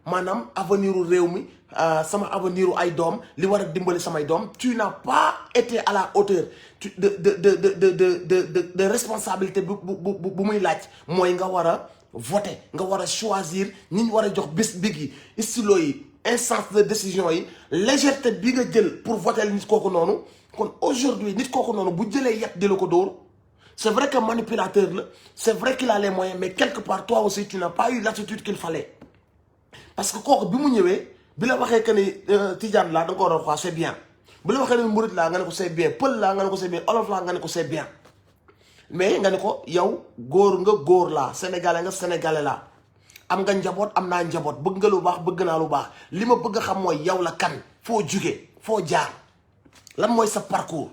maanaam avenir u réew mi sama avenir u ay doom li war a dimbali samay doom tu n'as pas été à la hauteur de responsabilité bu muy laaj mooy nga war a voter nga war a choisir ñi ñu war a jox bés big yi stylo yi instance de décision yi légèreté bi nga jël pour voter nit kooku noonu kon aujourd'hui nit kooku noonu bu jëlee yet di la ko dóor c'est vrai que manipulateur la c'est vrai qu'il a les moyens mais quelque part toi aussi tu n'as pas eu l'attitude qu'il fallait parce que kooku bi mu ñëwee bi la waxee que ni Tidiane laa da nga ko war a wax c'est bien bu la waxee ne Murit laa nga ne ko c'est bien Pël laa nga ne ko c'est bien Olof laa nga ne ko c'est bien mais nga ne ko yow góor laa sénégalais nga sénégalais laa am nga njaboot am naa njaboot bëgg nga lu baax bëgg naa lu baax li ma bëgg a xam mooy yow la kan foo jugee foo jaar lan mooy sa parcours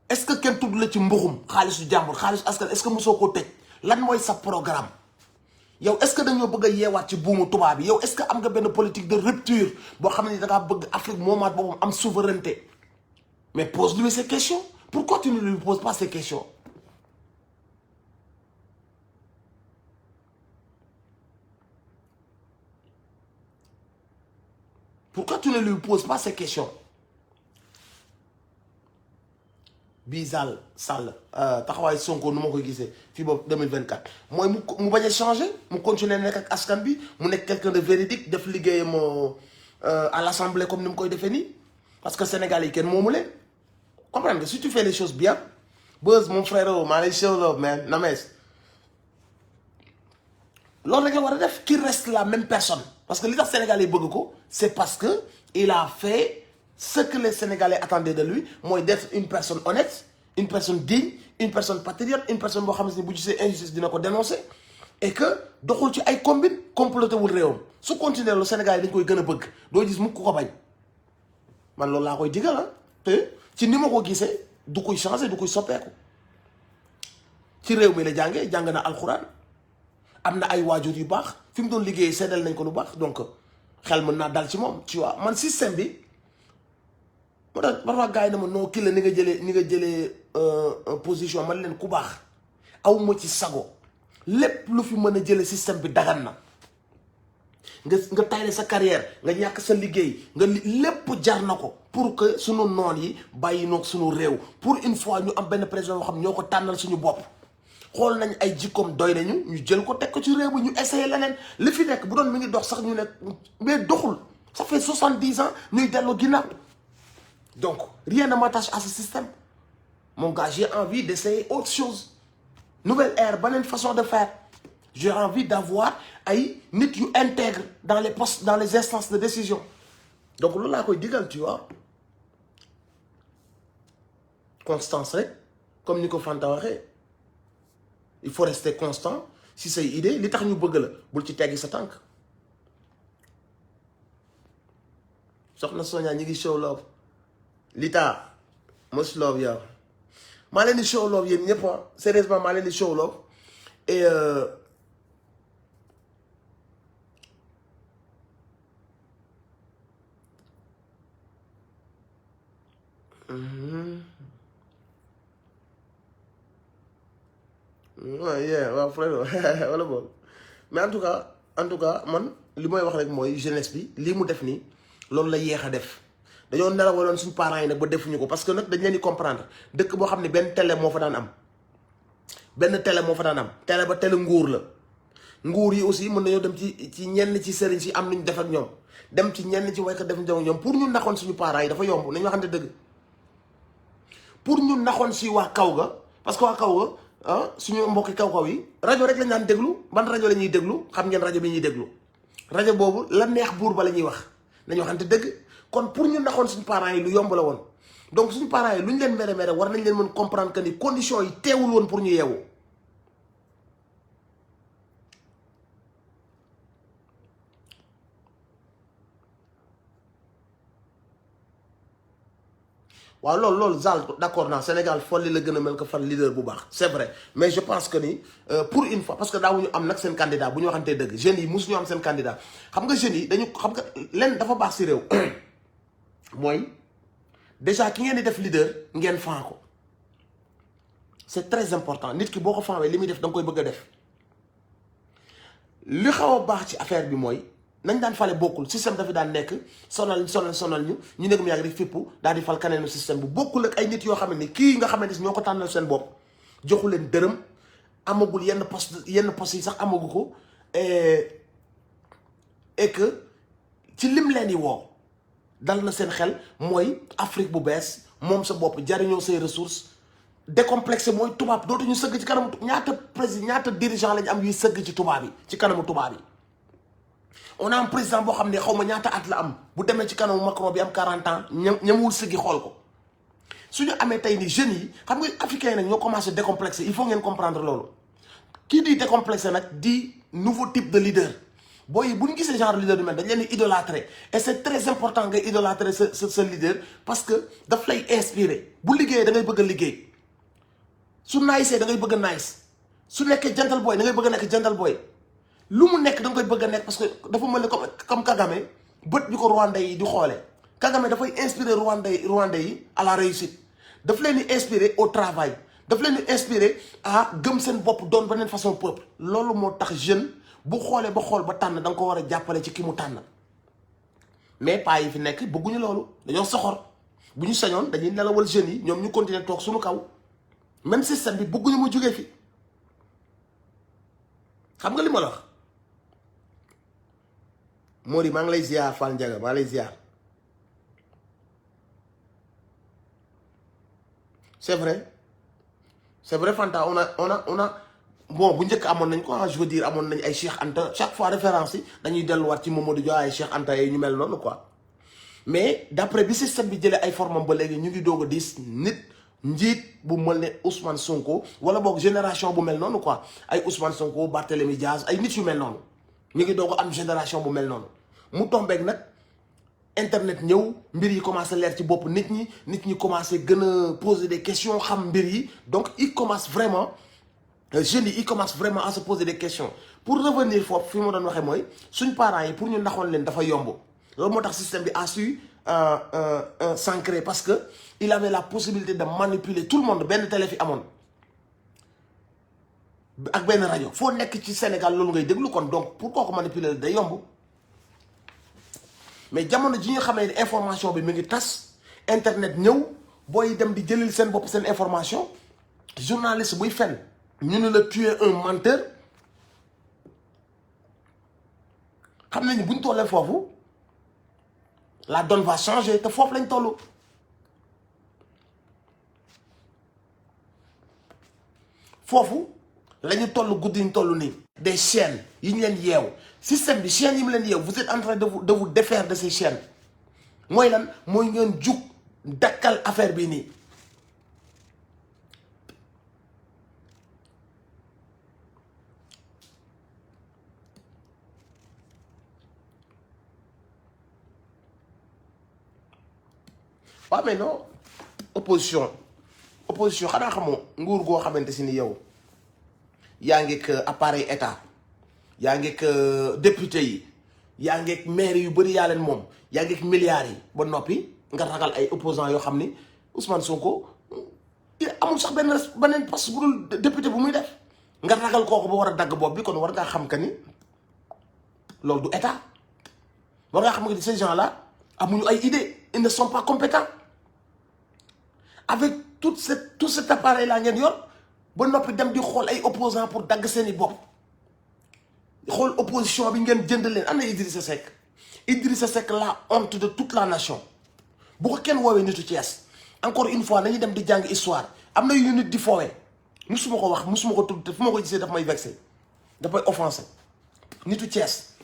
est-ce que kenn tudd la ci mbuxum xaalisu jàmbur xaalisu askan est-ce que mosoo koo tëj lan mooy sa programme yow est-ce que dañoo bëgg a yeewaat ci buumu tubaab bi yow est-ce que am nga benn politique de rupture boo xam ne da ngaa bëgg Afrique moomaat boppam am souveraineté mais pose-lui ces questions pourquoi tu ne lui poses pas ces questions pourquoi tu ne lui poses pas ces questions Bizal Sall taxawaay Sonko nu ma koy gisee fii boobu 2024 mooy mu bañ a changer mu continuer nekk ak askan bi mu nekk quelqu'un de véridique def liggéeyam à l'Assemblée comme ni mu koy defee nii parce que Sénégal yi kenn moomu leen comprendre nga si tu fais les choses bien Beuz mon frère maa lay show love man namees loolu rek la war a def qu'il reste la même personne parce que li tax Sénégal yi bëgg ko c'est parce que il a fait ce que les Sénégalais attendaient de lui mooy d'être une personne honnête une personne digne une personne patriote une personne boo xam ne bu gisee injustice dina ko dénoncer et que doxul ci ay combine comploté wul réewam su continuer lu Sénégal yi dañ koy gën a bëgg doo gis mukk ko bañ man loolu laa koy digal te ci ni ma ko gisee du koy changer du koy soppeeku ci réew mi la jàngee jàng na alxuraan am na ay waajur yu baax fi mu doon liggéey seddal nañ ko lu baax donc xel mën naa dal ci moom tu vois man système bi moo tax parfois gars yi na ma non kii la ni nga jëlee position man leen ku baax aw ma ci sago lépp lu fi mën a jëlee système bi dagan na nga tayle sa carrière nga ñàkk sa liggéey nga lépp jar na ko pour que sunu noon yi bàyyi noog sunu réew pour une fois ñu am benn président yoo xam ñoo ko tànnal suñu bopp xool nañ ay jikkoom doy nañu ñu jël ko teg ko ci réew bi ñu essayé leneen li fi nekk bu doon mi ngi dox sax ñu nekk mais doxul ça fait 70 ans ñuy dellu ginnaaw donc rien ne m'attache à ce système mon gars j'ai envie d'essayer autre chose nouvelle ère beneen façon de faire j'ai envie d'avoir ay nit yu intègre dans les postes dans les instances de décision donc loolu laa koy digal tu vois constance rek comme ni ko Fanta waxee il faut rester constant si say idée li tax ñu bëgg la bul ci teggi sa tànk soxna Sonia ñi ngi show love Lita much love yow maa leen di show love yéen ñëpp sérieusement maa leen di show love et waaw frère wala boobu mais en tout cas man li may wax rek mooy jeunesse bi lii mu def nii loolu la yéex a def dañoo nelawaloon suñu parents yi nag ba defuñu ko parce que nag dañ leen di comprendre dëkk boo xam ne benn télé moo fa daan am télé ba télé nguur la nguur yi aussi mën nañoo dem ci ñenn ci sëriñ si am nañu def ak ñoom dem ci ñenn ci waykat def ak ñoom pour ñu naxoon suñu parents yi dafa yomb nañu waxante dëgg pour ñu naxoon si waa kaw ga parce que waa kaw ga suñu mbokki kaw yi rajo rek lañ daan déglu ban rajo la ñuy déglu xam ngeen rajo bi ñuy déglu rajo boobu la neex buur ba la ñuy wax nañu waxante dëgg kon pour ñu naxoon suñu parents yi lu yomb la woon donc suñu parents yi lu ñu leen mere war nañ leen mën comprendre que ni conditions yi teewul woon pour ñu yeewu waaw loolu Zal d'accord naa Sénégal folli la gën a mel ko fal leader bu baax c'est vrai mais je pense que ni pour une fois parce que daawuñu am nag seen candidat bu ñu waxantee dëgg jeunes yi mosuñu am seen candidat xam nga jeunes yi dañu xam nga leen dafa baax si réew mooy déjà ki ngeen di def leader ngeen fan ko c'est très important nit ki boo ko fanwee li muy def da nga koy bëgg a def li xaw a baax ci affaire bi mooy nañ daan fale bokkul système dafa daan nekk sonal ñu ñu nekk mu yàgg di fippu daal di fal kaneenu système bu bokkul ak ay nit yoo xam ne kii nga xamante ni ñoo ko tànnal seen bopp joxu leen dërëm amagul yenn poste yi sax amagu ko et que ci lim leen di woo dal na seen xel mooy Afrique bu bees moom sa bopp jariñoo say ressources décomplexé mooy tubaab dootuñu sëgg ci kanamu ñaata président ñaata dirigeant lañu am yuy sëgg ci tubaab yi ci kanamu tubaab yi. on a un président boo xam ne xaw ma ñaata at la am bu demee ci kanamu Macron bi am 40 ans ñamul sëggi xool ko suñu amee tey ni jeunes yi xam nga africains yi nag ñoo commencé décomplexé il faut ngeen comprendre loolu. kii di décomplexé nag di nouveau type de leader booy yi bu ñu gisee genre leader du mel dañ leen di idolâtrer et c'est très important ngay idolâtrer sa leader parce que daf lay inspirer bu liggéeyee da ngay bëgg a liggéey su naayisee da ngay bëgg a naayis su nekkee gentle boy da ngay bëgg a nekk gentle boy lu mu nekk da nga koy bëgg a nekk parce que dafa mel ne comme Kagame bët bi ko Rwandais yi di xoolee Kagame dafay inspirer Rwandais yi à la réussite daf leen di inspirer au travail daf leen di inspirer à gëm seen bopp doon beneen façon peuple loolu moo tax jeune bu xoolee ba xool ba tànn da nga ko war a jàppale ci ki mu tànn mais pas yi fi nekk bëgguñu loolu dañoo soxor bu ñu sañoon dañuy nelawal jeunes yi ñoom ñu continuer toog suñu kaw même système bi bëgguñu mu jógee fi xam nga li ma la wax Mori maa ngi lay ziar Fall Ndiaga maa lay ziar c'est vrai Fanta on a bon bu njëkk amoon nañ ko je veux dire amoon nañ ay Cheikh Anta chaque fois référence yi dañuy delluwaat ci Mamadou Dia ay Cheikh Anta yi ñu mel noonu quoi mais d'après bi système bi jëlee ay formam ba léegi ñu ngi doog a diis nit njiit bu mel ne Ousmane Sonko wala boog génération bu mel noonu quoi ay Ousmane Sonko Barthélémy Diaz ay nit yu mel noonu ñu ngi doog a am génération bu mel noonu mu tombeek nag internet ñëw mbir yi commencé leer ci bopp nit ñi commencé gën a poser des questions xam mbir yi donc il commence vraiment jeunes yi ils commencent vraiment à se poser des questions pour revenir foofu fi ma doon waxee mooy suñ parents yi pour ñu naxoon leen dafa yomb loolu moo tax système bi a su s'ancrer parce que il avait la possibilité de manipuler tout le monde benn télé fi amoon ak benn rajo foo nekk ci Sénégal loolu ngay déglu kon donc pour koo ko manipuler day yomb mais jamono ji nga xamee ne information bi mi ngi tas internet ñëw booy dem di jëlil seen bopp seen information journaliste buy fen ñu ne la tuer un menteur xam nañu bu ñu tollee foofu la donne va changer te foofu lañ toll foofu la ñu toll guddi ñu toll nii. des chaînes yi ñu leen yeew système bi chaînes yi mu leen yeew vous êtes en train de vous défaire de ces chaînes mooy lan mooy ngeen jug dakkal affaire bi nii. waaw mais non opposition xanaa xamoo nguur goo xamante si ni yow yaa ngi ak appareil état yaa ngi ak député yi yaa ngi ak maire yu bëri yaa leen moom yaa ngi ak milliards yi ba noppi nga ragal ay opposants yoo xam ni Ousmane Sonko amul sax beneen poste bu dul député bu muy def nga ragal kooku ba war a dagg bopp bi kon war ngaa xam que ni loolu du état war ngaa xam que ni ces gens là amuñu ay idées ils ne sont pas compétents. avec tout cet appareil là ngeen yor ba noppi dem di xool ay opposants pour dagg seen i bopp xool opposition bi ngeen jënd leen ana Idrissa Seck la honte de toute la nation bu ko kenn woowee nitu Thiès encore une fois nañu dem di jàng histoire am na yu nit di foowee musuma ko wax musuma ko tudd te fu ma ko gisee daf may vexé daf may offensé nitu Thiès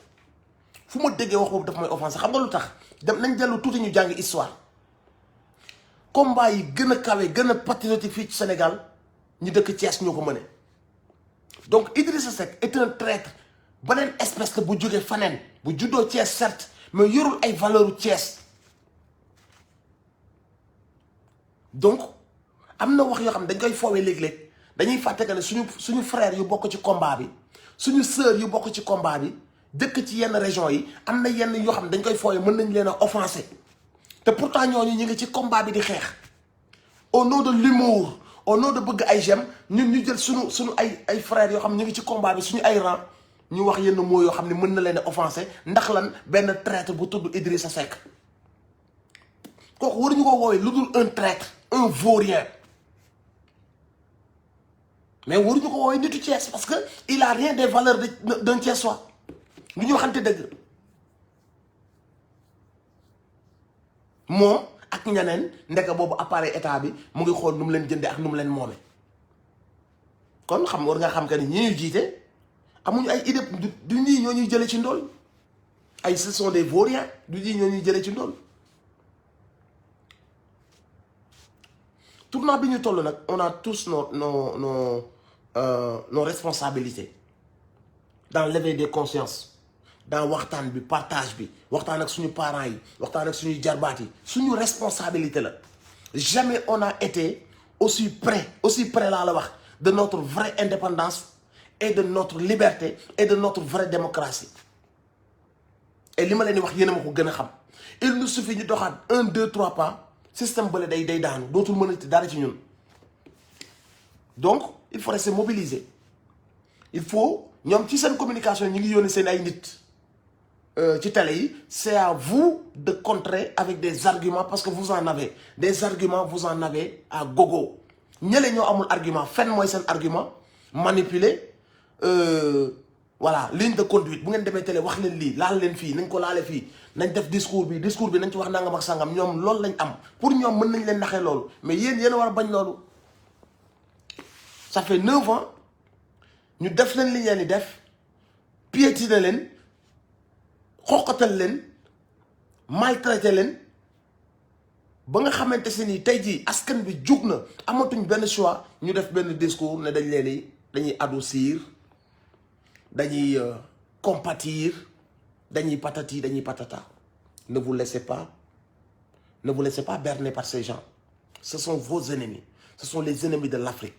fu ma déggee wax boobu daf may offensé xam nga lu tax dem nañ dellu tuuti ñu jàng histoire combat yi gën a kawe gën a patriotique fii ci Sénégal ñu dëkk Thiès ñoo ko mëne donc Idrissa Seck est un traître beneen espèce la bu jógee faneen bu juddoo Thiès certes mais yorul ay valeur Thiès donc am na wax yoo xam ne dañ koy foowee léeg-léeg dañuy fàtte que ne suñu frère yu bokk ci combat bi suñu sœur yu bokk ci combat bi dëkk ci yenn région yi am na yenn yoo xam ne dañ koy foowee mën nañ leen a offensé te pourtant ñooñu ñu ngi ci combat bi di xeex au nom de l'humour au nom de bëgg ay j'aime ñun ñu jël suñu ay frères yoo xam ñu ngi ci combat bi suñu ay rang ñu wax yenn mots yoo xam ne mën na leen a offensé ndax lan benn traître bu tudd Idrissa Seck kooku waruñu ko woowee lu dul un traître un vaurien mais waruñu ko woowee nitu Thiès parce que il a rien des valeurs d'un Thiessois lu ñu waxante dëgg moom ak ñeneen ndeke boobu appareil état bi mu ngi xool nu mu leen jëndee ak nu mu leen moome kon xam war nga xam que ni ñi ñuy jiite amuñu ay idée du ñii ñoo ñuy jëlee ci ndóol ay ce sont des vauriens du ñii ñoo ñuy jëlee ci ndóol tournant bi ñu toll nag on a tous nos responsabilités dans l'éveil des consciences dans waxtaan bi partage bi waxtaan ak suñu parents yi waxtaan ak suñuy jarbaat yi suñu responsabilité la jamais on a été aussi près laa la wax de notre vraie indépendance et de notre liberté et de notre vraie démocratie et li ma leen di wax yéen a ma ko gën a xam il nous suffit ñu doxaat 1 2 3 pas système bële day daanu dootul mënati dara ci ñun donc il faut rester mobilisé il faut ñoom ci seen communication ñi ngi yónnee seen ay nit ci télé yi c'est à vous de contrer avec des arguments parce que vous en avez des arguments vous en avez à gogo ñële ñoo amul argument fen mooy seen argument manipuler voilà ligne de conduite bu ngeen demee télé wax leen lii laal leen fii nañ ko laale fii nañ def discours bi nañ ci wax nangam ak sangam ñoom loolu lañ am pour ñoom mën nañ leen naxee loolu mais yéen a war a bañ loolu ça fait 9 ans ñu def leen li ngeen di def piétiner leen xoqatal leen maltraité leen ba nga xamante se ni tey jii askan bi jug na amatuñ benn choix ñu def benn discours ne dañuy adoucir dañuy compatir dañuy patati dañuy patata ne vous laissez pas berner par ces gens ce sont vos ennemis ce sont les ennemis de l'Afrique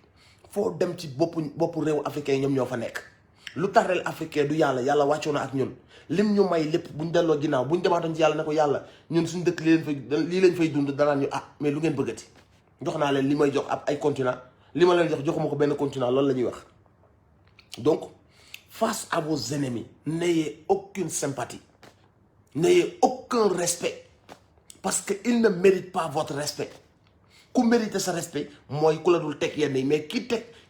foo dem ci boppu réew africain yi ñoom ñoo fa nekk lu tarreel africain du yàlla wàccoo na ak ñun lim ñu may lépp buñ delloo ginnaaw buñ demaatoon ci yàlla ne ko yàlla ñun suñu dëkk lii lañ fay dund danaan ñu mais lu ngeen bëggati jox naa leen li may jox ab ay continent li ma leen joxuma ko benn continent loolu la ñuy wax donc face à vos ennemis n'ayez aucune sympathie n'ayez aucun respect parce que ils ne méritent pas votre respect ku mérite sa respect mooy ku la dul teg yenn yi mais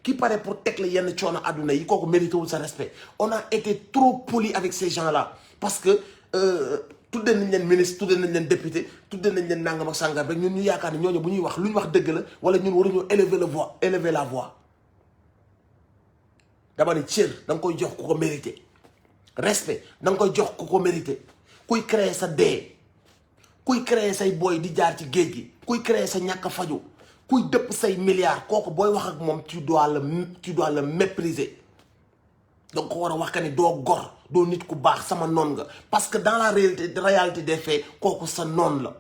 ki pare pour teg la yenn coono àdduna yi kooku mérité wul sa respect on a été trop poli avec ces gens là parce que tuddee nañ leen ministre tuddee nañ leen député tuddee nañ leen nangam ak sàngam rek ñun ñu yaakaar ne ñooñu bu ñuy wax lu ñu wax dëgg la wala ñun waruñoo élever la voix dama ne cër da nga koy jox ku ko mérité respect da nga koy jox ku ko mérité kuy créer sa dee kuy créer say booy di jaar ci géej gi kuy créer sa ñàkk a faju kuy dëpp say milliards kooku booy wax ak moom tu dois le mépriser donc ko war a wax que ni doo gor doo nit ku baax sama noon nga parce que dans la réalité des faits kooku sa noon la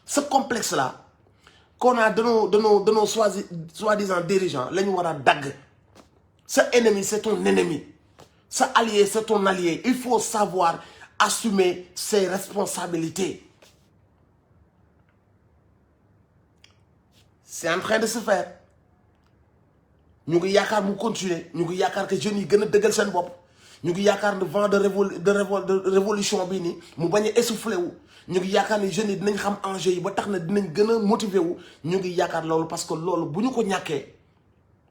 ce complexe là qu'on a de nos soi-disant dirigeants la ñu war a dagg sa ennemi c'est ton ennemi sa allié c'est ton allié il faut savoir assumer ses responsabilités c'est en train de se faire ñu ngi yaakaar mu continuer ñu ngi yaakaar que jeunes yi gën a dëggal seen bopp ñu ngi yaakaar ne vent de révolution bi nii mu bañ a essoufflé wu ñu ngi yaakaar ne jeunes yi dinañ xam enjeu yi ba tax na dinañ gën a motiver wu ñu ngi yaakaar loolu parce que loolu bu ñu ko ñàkkee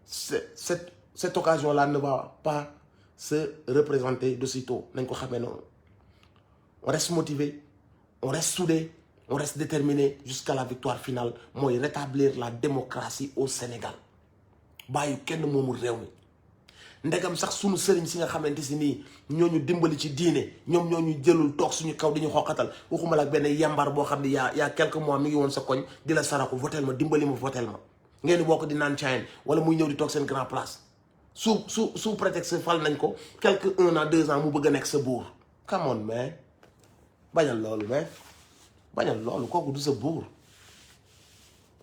cette occasion là ne va pas se représenter d'aussitôt nañ ko xamee noonu on reste motivé on reste soudé on reste déterminé jusqu'à la victoire finale mooy rétablir la démocratie au Sénégal bàyyi kenn moomul réew mi ndegam sax sunu sëriñ si nga xamante si nii ñooñu dimbali ci diine ñoom ñooñu jëlul toog suñu kaw di ñu xoqatal waxuma la ak benn yambar boo xam ne yaa quelques mois mi ngi woon sa koñ di la saraxu votel ma dimbali ma votel ma ngeen di bokk di naan cayen wala muy ñëw di toog seen grand place sous prétexte fal nañ ko quelque 1 à 2 ans mu bëgg a nekk sa buur come on man bañal loolu mais bañal loolu kooku du sa buur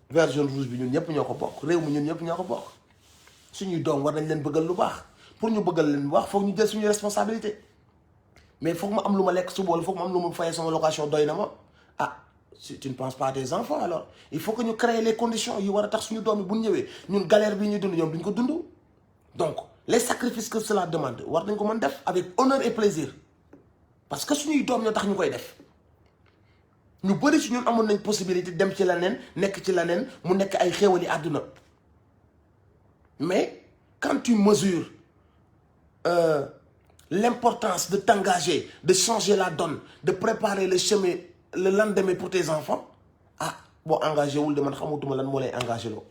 vert jaune rouge bi ñun ñëpp ñoo ko bokk réew mi ñun ñëpp ñoo ko bokk suñuy doom war nañ leen bëggal lu baax pour ñu bëggal leen lu baax foog ñu jël suñu responsabilité mais foog ma am lu ma lekk suba wala foog ma am lu ma fayee sama location doy na ma si tu ne penses pas à tes enfants alors il faut que ñu créer les conditions yi war a tax suñu doom yi bu ñu ñëwee ñun galère bi ñuy dund ñoom duñ ko dund donc les sacrifices que cela demande war nañ ko mën def avec honneur et plaisir parce que suñuy doom ñoo tax ñu koy def ñu bëri si ñun amoon nañ possibilité dem ci leneen nekk ci leneen mu nekk ay xéewali àdduna mais quand tu mesures l'importance de t'engager de changer la donne de préparer le chemin le lendemain pour tes enfants ah boo engagé wul de man xamatuma lan moo lay engagé loo